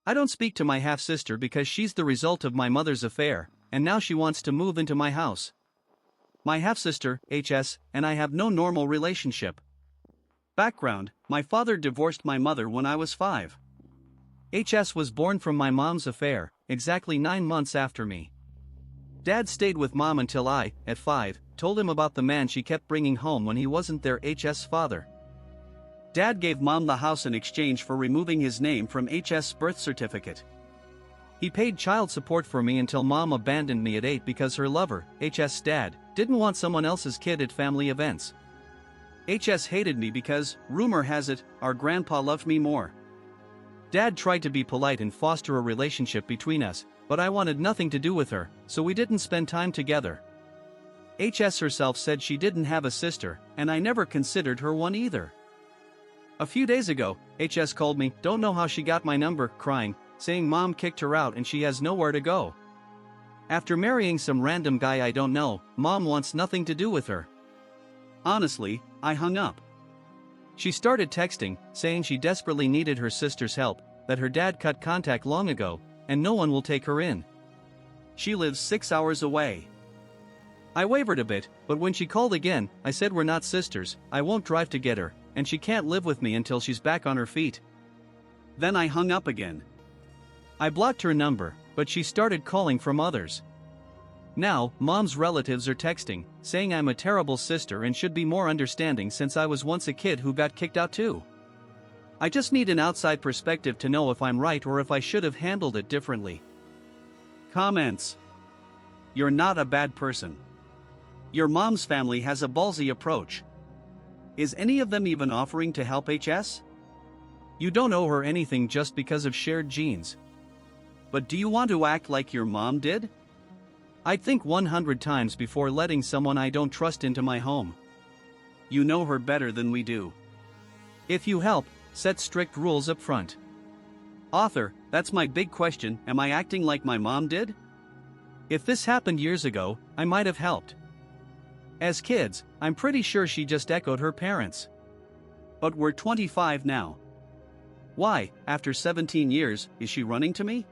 I don't speak to my half-sister because she's the result of my mother's affair, and now she wants to move into my house. My half-sister, HS, and I have no normal relationship. Background: my father divorced my mother when I was 5. HS was born from my mom's affair, exactly 9 months after me. Dad stayed with mom until I, at 5, told him about the man she kept bringing home when he wasn't their HS father. Dad gave mom the house in exchange for removing his name from HS' birth certificate. He paid child support for me until mom abandoned me at 8 because her lover, HS' dad, didn't want someone else's kid at family events. HS hated me because, rumor has it, our grandpa loved me more. Dad tried to be polite and foster a relationship between us, but I wanted nothing to do with her, so we didn't spend time together. HS herself said she didn't have a sister, and I never considered her one either. A few days ago, HS called me, don't know how she got my number, crying, saying mom kicked her out and she has nowhere to go. After marrying some random guy I don't know, mom wants nothing to do with her. Honestly, I hung up. She started texting, saying she desperately needed her sister's help, that her dad cut contact long ago, and no one will take her in. She lives 6 hours away. I wavered a bit, but when she called again, I said we're not sisters, I won't drive to get her, and she can't live with me until she's back on her feet. Then I hung up again. I blocked her number, but she started calling from others. Now, mom's relatives are texting, saying I'm a terrible sister and should be more understanding since I was once a kid who got kicked out too. I just need an outside perspective to know if I'm right or if I should have handled it differently. Comments: You're not a bad person. Your mom's family has a ballsy approach. Is any of them even offering to help HS? You don't owe her anything just because of shared genes. But do you want to act like your mom did? I'd think 100 times before letting someone I don't trust into my home. You know her better than we do. If you help, set strict rules up front. Author: that's my big question, am I acting like my mom did? If this happened years ago, I might have helped. As kids, I'm pretty sure she just echoed her parents. But we're 25 now. Why, after 17 years, is she running to me?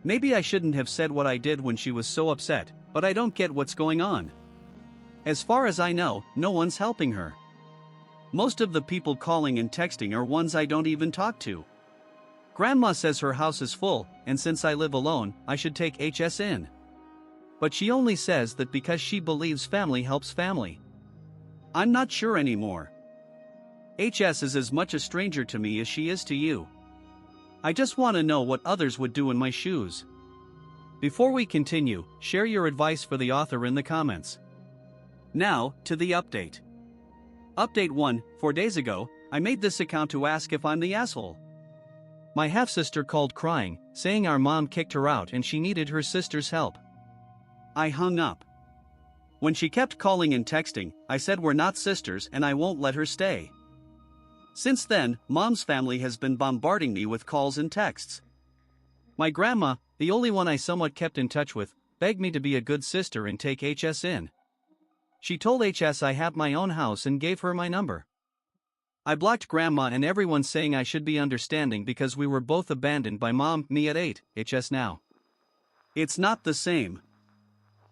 Maybe I shouldn't have said what I did when she was so upset, but I don't get what's going on. As far as I know, no one's helping her. Most of the people calling and texting are ones I don't even talk to. Grandma says her house is full, and since I live alone, I should take HS in. But she only says that because she believes family helps family. I'm not sure anymore. HS is as much a stranger to me as she is to you. I just want to know what others would do in my shoes. Before we continue, share your advice for the author in the comments. Now, to the update. Update 1, 4 days ago, I made this account to ask if I'm the asshole. My half-sister called crying, saying our mom kicked her out and she needed her sister's help. I hung up. When she kept calling and texting, I said we're not sisters and I won't let her stay. Since then, mom's family has been bombarding me with calls and texts. My grandma, the only one I somewhat kept in touch with, begged me to be a good sister and take HS in. She told HS I have my own house and gave her my number. I blocked grandma and everyone saying I should be understanding because we were both abandoned by mom, me at 8, HS now. It's not the same.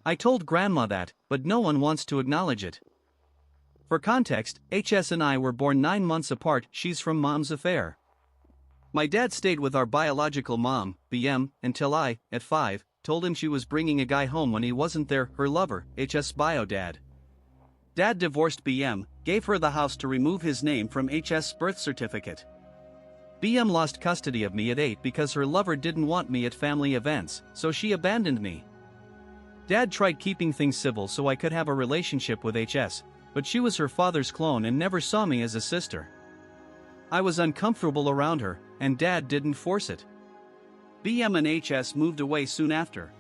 I told grandma that, but no one wants to acknowledge it. For context, HS and I were born 9 months apart, she's from mom's affair. My dad stayed with our biological mom, BM, until I, at 5, told him she was bringing a guy home when he wasn't there, her lover, HS bio dad. Dad divorced BM, gave her the house to remove his name from HS' birth certificate. BM lost custody of me at 8 because her lover didn't want me at family events, so she abandoned me. Dad tried keeping things civil so I could have a relationship with HS, but she was her father's clone and never saw me as a sister. I was uncomfortable around her, and Dad didn't force it. BM and HS moved away soon after.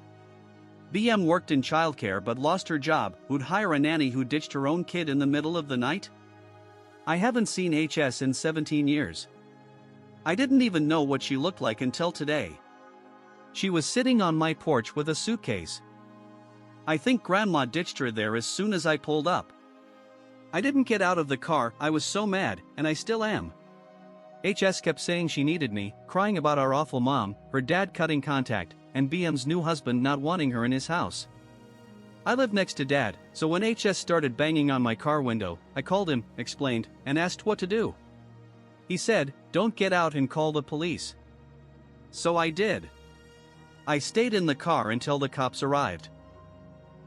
BM worked in childcare but lost her job, would hire a nanny who ditched her own kid in the middle of the night. I haven't seen HS in 17 years. I didn't even know what she looked like until today. She was sitting on my porch with a suitcase. I think grandma ditched her there as soon as I pulled up. I didn't get out of the car, I was so mad, and I still am. HS kept saying she needed me, crying about our awful mom, her dad cutting contact, and BM's new husband not wanting her in his house. I live next to Dad, so when HS started banging on my car window, I called him, explained, and asked what to do. He said, "Don't get out and call the police." So I did. I stayed in the car until the cops arrived.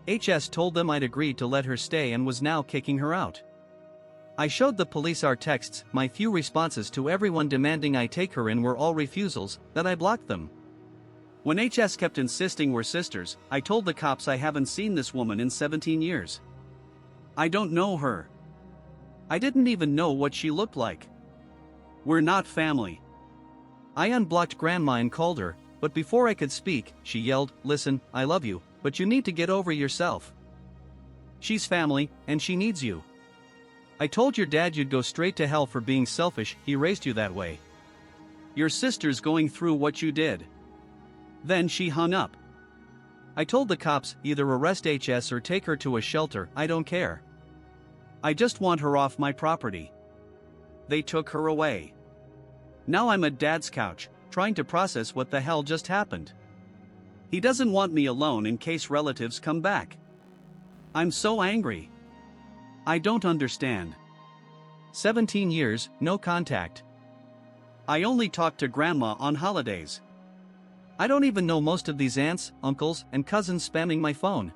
HS told them I'd agreed to let her stay and was now kicking her out. I showed the police our texts, my few responses to everyone demanding I take her in were all refusals, that I blocked them. When HS kept insisting we're sisters, I told the cops I haven't seen this woman in 17 years. I don't know her. I didn't even know what she looked like. We're not family. I unblocked Grandma and called her, but before I could speak, she yelled, "Listen, I love you, but you need to get over yourself. She's family, and she needs you. I told your dad you'd go straight to hell for being selfish, he raised you that way. Your sister's going through what you did." Then she hung up. I told the cops, either arrest HS or take her to a shelter, I don't care. I just want her off my property. They took her away. Now I'm at Dad's couch, trying to process what the hell just happened. He doesn't want me alone in case relatives come back. I'm so angry. I don't understand. 17 years, no contact. I only talk to Grandma on holidays. I don't even know most of these aunts, uncles, and cousins spamming my phone.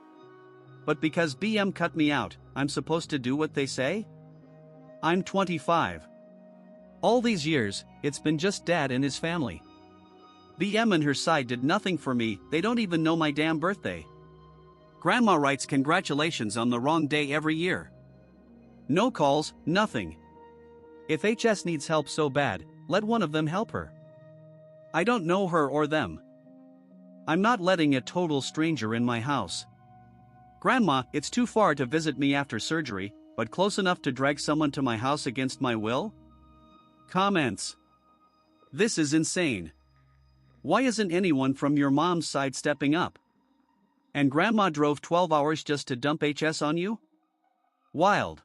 But because BM cut me out, I'm supposed to do what they say? I'm 25. All these years, it's been just Dad and his family. BM and her side did nothing for me, they don't even know my damn birthday. Grandma writes congratulations on the wrong day every year. No calls, nothing. If HS needs help so bad, let one of them help her. I don't know her or them. I'm not letting a total stranger in my house. Grandma, it's too far to visit me after surgery, but close enough to drag someone to my house against my will? Comments. This is insane. Why isn't anyone from your mom's side stepping up? And Grandma drove 12 hours just to dump HS on you? Wild.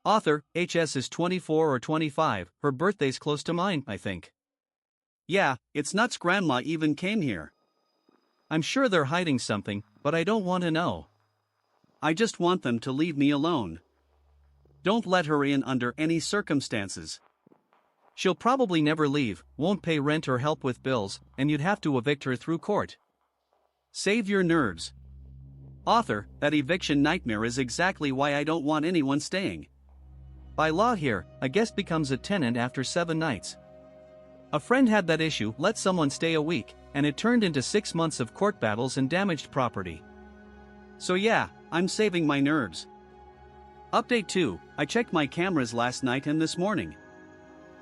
Author, HS is 24 or 25, her birthday's close to mine, I think. Yeah, it's nuts Grandma even came here. I'm sure they're hiding something, but I don't want to know. I just want them to leave me alone. Don't let her in under any circumstances. She'll probably never leave, won't pay rent or help with bills, and you'd have to evict her through court. Save your nerves. Author, that eviction nightmare is exactly why I don't want anyone staying. By law here, a guest becomes a tenant after 7 nights. A friend had that issue, let someone stay a week, and it turned into 6 months of court battles and damaged property. So yeah, I'm saving my nerves. Update 2, I checked my cameras last night and this morning.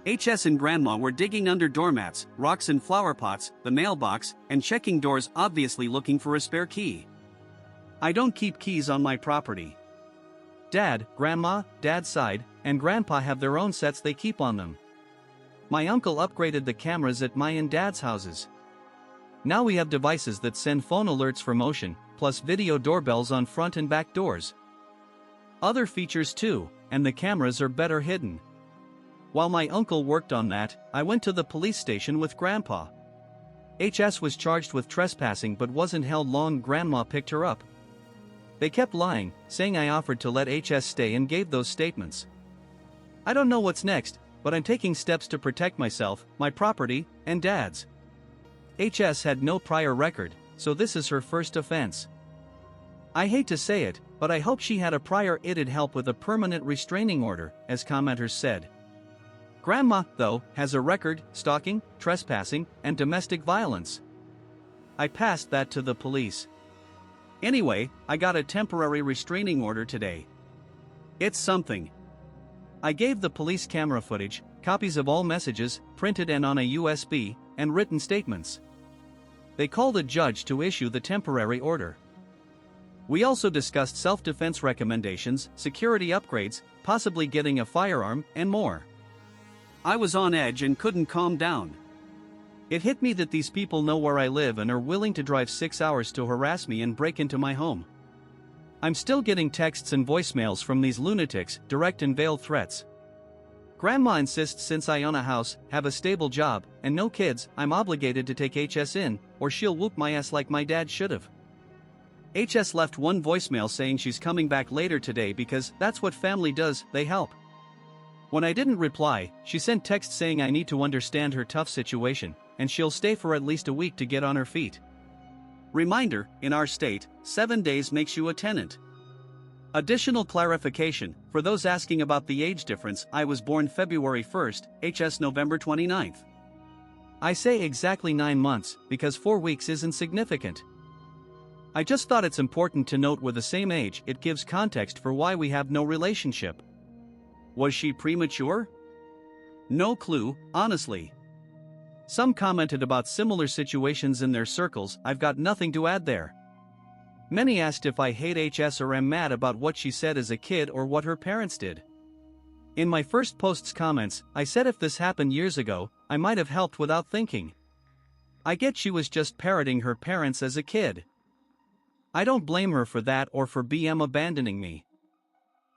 HS and Grandma were digging under doormats, rocks and flower pots, the mailbox, and checking doors, obviously looking for a spare key. I don't keep keys on my property. Dad, Grandma, Dad's side, and Grandpa have their own sets they keep on them. My uncle upgraded the cameras at my and Dad's houses. Now we have devices that send phone alerts for motion, plus video doorbells on front and back doors. Other features too, and the cameras are better hidden. While my uncle worked on that, I went to the police station with Grandpa. HS was charged with trespassing but wasn't held long. Grandma picked her up. They kept lying, saying I offered to let HS stay and gave those statements. I don't know what's next, but I'm taking steps to protect myself, my property, and Dad's. HS had no prior record, so this is her first offense. I hate to say it, but I hope she had a prior. It'd help with a permanent restraining order, as commenters said. Grandma, though, has a record, stalking, trespassing, and domestic violence. I passed that to the police. Anyway, I got a temporary restraining order today. It's something. I gave the police camera footage, copies of all messages, printed and on a USB, and written statements. They called a judge to issue the temporary order. We also discussed self-defense recommendations, security upgrades, possibly getting a firearm, and more. I was on edge and couldn't calm down. It hit me that these people know where I live and are willing to drive 6 hours to harass me and break into my home. I'm still getting texts and voicemails from these lunatics, direct and veiled threats. Grandma insists since I own a house, have a stable job, and no kids, I'm obligated to take HS in, or she'll whoop my ass like my dad should've. HS left one voicemail saying she's coming back later today because that's what family does, they help. When I didn't reply, she sent text saying I need to understand her tough situation, and she'll stay for at least a week to get on her feet. Reminder, in our state, 7 days makes you a tenant. Additional clarification, for those asking about the age difference, I was born February 1st, HS November 29th. I say exactly 9 months, because 4 weeks isn't significant. I just thought it's important to note we're the same age, it gives context for why we have no relationship. Was she premature? No clue, honestly. Some commented about similar situations in their circles, I've got nothing to add there. Many asked if I hate HS or am mad about what she said as a kid or what her parents did. In my first post's comments, I said if this happened years ago, I might have helped without thinking. I get she was just parroting her parents as a kid. I don't blame her for that or for BM abandoning me.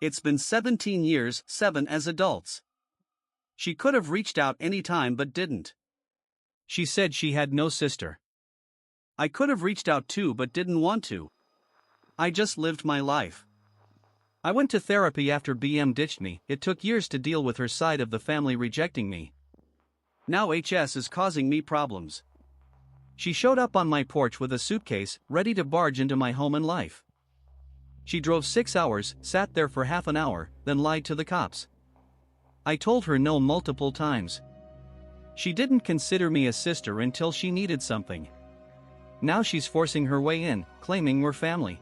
It's been 17 years, 7 as adults. She could have reached out any time but didn't. She said she had no sister. I could have reached out too but didn't want to. I just lived my life. I went to therapy after BM ditched me, it took years to deal with her side of the family rejecting me. Now HS is causing me problems. She showed up on my porch with a suitcase, ready to barge into my home and life. She drove 6 hours, sat there for half an hour, then lied to the cops. I told her no multiple times. She didn't consider me a sister until she needed something. Now she's forcing her way in, claiming we're family.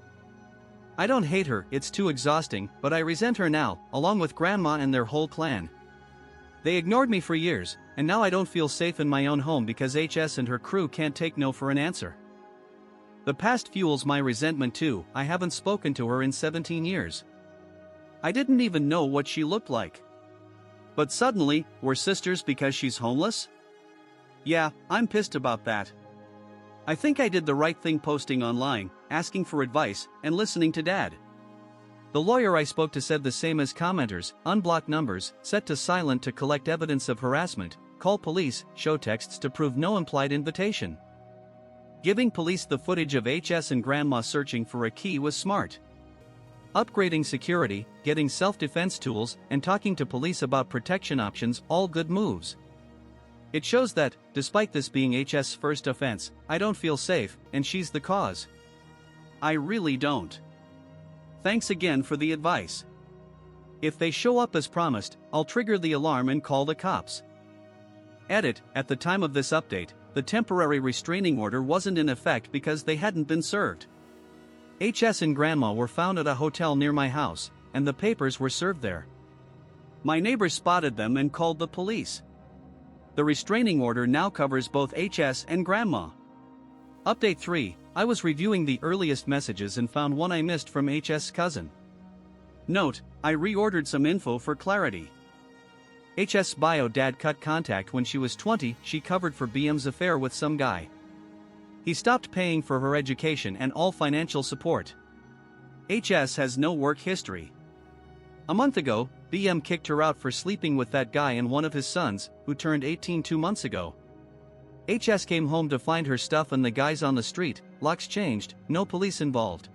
I don't hate her, it's too exhausting, but I resent her now, along with Grandma and their whole clan. They ignored me for years, and now I don't feel safe in my own home because HS and her crew can't take no for an answer. The past fuels my resentment too, I haven't spoken to her in 17 years. I didn't even know what she looked like. But suddenly, we're sisters because she's homeless? Yeah, I'm pissed about that. I think I did the right thing posting online, asking for advice, and listening to Dad. The lawyer I spoke to said the same as commenters, unblock numbers, set to silent to collect evidence of harassment, call police, show texts to prove no implied invitation. Giving police the footage of HS and Grandma searching for a key was smart. Upgrading security, getting self-defense tools, and talking to police about protection options, all good moves. It shows that, despite this being HS' first offense, I don't feel safe, and she's the cause. I really don't. Thanks again for the advice. If they show up as promised, I'll trigger the alarm and call the cops. Edit, at the time of this update, the temporary restraining order wasn't in effect because they hadn't been served. HS and Grandma were found at a hotel near my house, and the papers were served there. My neighbors spotted them and called the police. The restraining order now covers both HS and Grandma. Update 3, I was reviewing the earliest messages and found one I missed from HS' cousin. Note, I reordered some info for clarity. HS' bio dad cut contact when she was 20, she covered for BM's affair with some guy. He stopped paying for her education and all financial support. HS has no work history. A month ago, BM kicked her out for sleeping with that guy and one of his sons, who turned 18 2 months ago. HS came home to find her stuff and the guys on the street, locks changed, no police involved.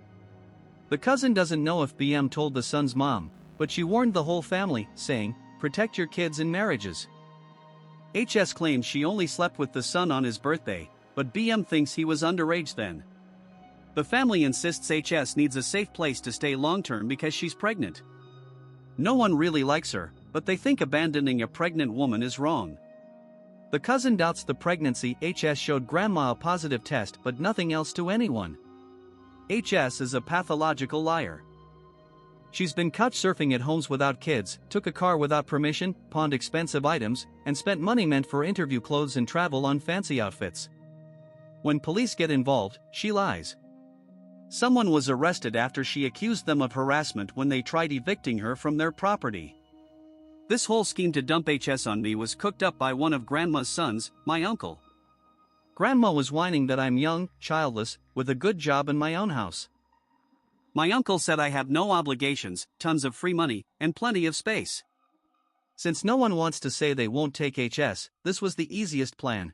The cousin doesn't know if BM told the son's mom, but she warned the whole family, saying, protect your kids in marriages. HS claims she only slept with the son on his birthday, but BM thinks he was underage then. The family insists HS needs a safe place to stay long-term because she's pregnant. No one really likes her, but they think abandoning a pregnant woman is wrong. The cousin doubts the pregnancy. HS showed Grandma a positive test but nothing else to anyone. HS is a pathological liar. She's been couch surfing at homes without kids, took a car without permission, pawned expensive items, and spent money meant for interview clothes and travel on fancy outfits. When police get involved, she lies. Someone was arrested after she accused them of harassment when they tried evicting her from their property. This whole scheme to dump HS on me was cooked up by one of Grandma's sons, my uncle. Grandma was whining that I'm young, childless, with a good job in my own house. My uncle said I have no obligations, tons of free money, and plenty of space. Since no one wants to say they won't take HS, this was the easiest plan.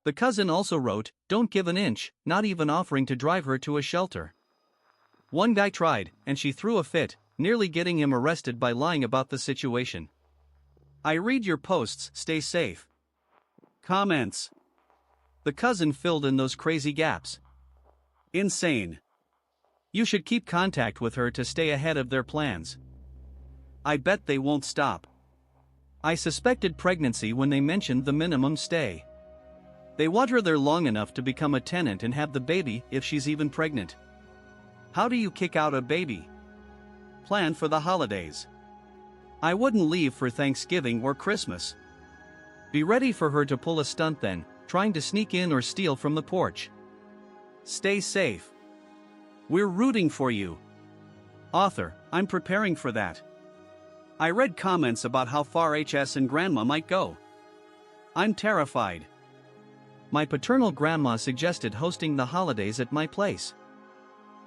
The cousin also wrote, "Don't give an inch," not even offering to drive her to a shelter. One guy tried, and she threw a fit, nearly getting him arrested by lying about the situation. I read your posts, stay safe. Comments. The cousin filled in those crazy gaps. Insane. You should keep contact with her to stay ahead of their plans. I bet they won't stop. I suspected pregnancy when they mentioned the minimum stay. They want her there long enough to become a tenant and have the baby if she's even pregnant. How do you kick out a baby? Plan for the holidays. I wouldn't leave for Thanksgiving or Christmas. Be ready for her to pull a stunt then, trying to sneak in or steal from the porch. Stay safe. We're rooting for you. Author, I'm preparing for that. I read comments about how far HS and grandma might go. I'm terrified. My paternal grandma suggested hosting the holidays at my place.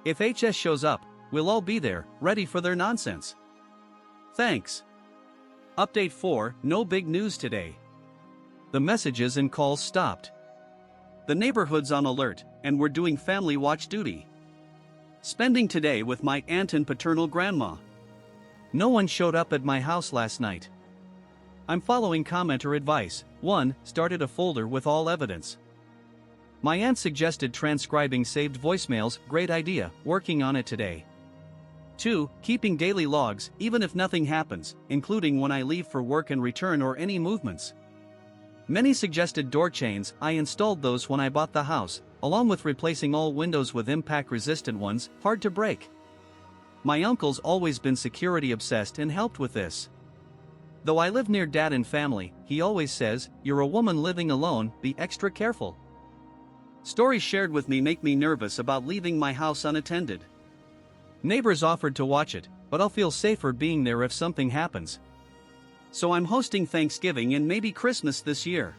If HS shows up, we'll all be there, ready for their nonsense. Thanks. Update 4, no big news today. The messages and calls stopped. The neighborhood's on alert, and we're doing family watch duty. Spending today with my aunt and paternal grandma. No one showed up at my house last night. I'm following commenter advice. 1. Started a folder with all evidence. My aunt suggested transcribing saved voicemails, great idea, working on it today. 2. Keeping daily logs, even if nothing happens, including when I leave for work and return or any movements. Many suggested door chains, I installed those when I bought the house, along with replacing all windows with impact-resistant ones, hard to break. My uncle's always been security obsessed and helped with this. Though I live near dad and family, he always says, "You're a woman living alone, be extra careful." Stories shared with me make me nervous about leaving my house unattended. Neighbors offered to watch it, but I'll feel safer being there if something happens. So I'm hosting Thanksgiving and maybe Christmas this year.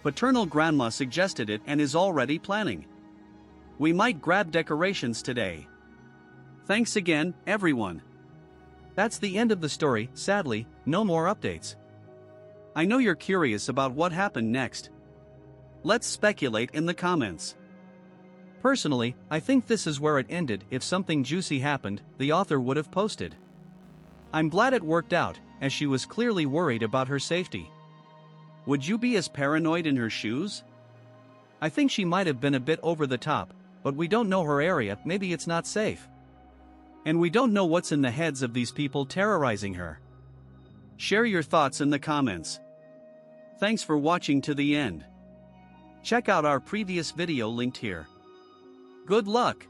Paternal grandma suggested it and is already planning. We might grab decorations today. Thanks again, everyone. That's the end of the story. Sadly, no more updates. I know you're curious about what happened next. Let's speculate in the comments. Personally, I think this is where it ended. If something juicy happened, the author would have posted. I'm glad it worked out, as she was clearly worried about her safety. Would you be as paranoid in her shoes? I think she might have been a bit over the top, but we don't know her area, maybe it's not safe. And we don't know what's in the heads of these people terrorizing her. Share your thoughts in the comments. Thanks for watching to the end. Check out our previous video linked here. Good luck!